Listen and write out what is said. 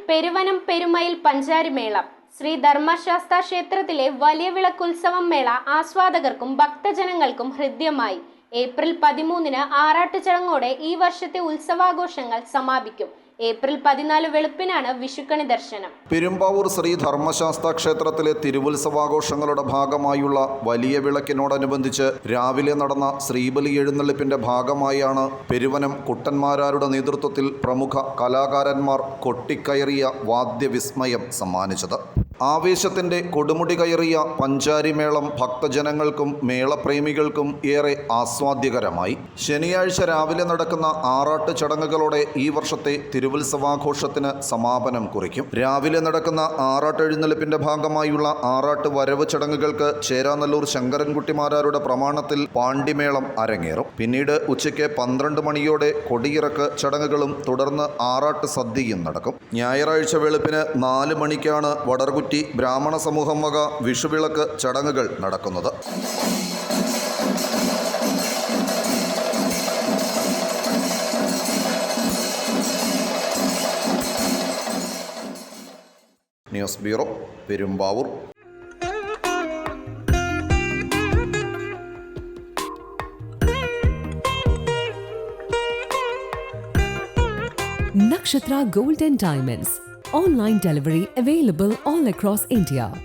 പെരുവനം പെരുമയിൽ പഞ്ചാരിമേളം. ശ്രീ ധർമ്മശാസ്ത്ര ക്ഷേത്രത്തിലെ വലിയ വിളക്കുത്സവം മേള ആസ്വാദകർക്കും ഭക്തജനങ്ങൾക്കും ഹൃദ്യമായി. ഏപ്രിൽ 13-ന് ആറാട്ട് ചടങ്ങോടെ ഈ വർഷത്തെ ഉത്സവാഘോഷങ്ങൾ സമാപിക്കും. ഏപ്രിൽ 14 വെളുപ്പിനാണ് വിഷുക്കണി ദർശനം. പെരുമ്പാവൂർ ശ്രീ ധർമ്മശാസ്ത്ര ക്ഷേത്രത്തിലെ തിരുവുത്സവാഘോഷങ്ങളുടെ ഭാഗമായുള്ള വലിയ വിളക്കിനോടനുബന്ധിച്ച് രാവിലെ നടന്ന ശ്രീബലി എഴുന്നള്ളിപ്പിന്റെ ഭാഗമായാണ് പെരുവനം കുട്ടന്മാരാരുടെ നേതൃത്വത്തിൽ പ്രമുഖ കലാകാരന്മാർ കൊട്ടിക്കയറിയ വാദ്യവിസ്മയം സമ്മാനിച്ചത്. ആവേശത്തിന്റെ കൊടുമുടി കയറിയ പഞ്ചാരിമേളം ഭക്തജനങ്ങൾക്കും മേളപ്രേമികൾക്കും ഏറെ ആസ്വാദ്യകരമായി. ശനിയാഴ്ച രാവിലെ നടക്കുന്ന ആറാട്ട് ചടങ്ങുകളോടെ ഈ വർഷത്തെ തിരുവുത്സവാഘോഷത്തിന് സമാപനം കുറിക്കും. രാവിലെ നടക്കുന്ന ആറാട്ട് എഴുന്നള്ളിപ്പിന്റെ ഭാഗമായുള്ള ആറാട്ട് വരവ് ചടങ്ങുകൾക്ക് ചേരാനല്ലൂർ ശങ്കരൻകുട്ടിമാരാരുടെ പ്രമാണത്തിൽ പാണ്ടിമേളം അരങ്ങേറും. പിന്നീട് ഉച്ചയ്ക്ക് 12 മണിയോടെ കൊടിയിറക്ക് ചടങ്ങുകളും തുടർന്ന് ആറാട്ട് സദ്യയും നടക്കും. ഞായറാഴ്ച വെളുപ്പിന് 4 മണിക്കാണ് വടർകുറ്റി ബ്രാഹ്മണ സമൂഹം വക വിഷുവിളക്ക് ചടങ്ങുകൾ നടക്കുന്നത്. News bureau, Perumbavoor. Nakshatra Gold and Diamonds. Online delivery available all across India.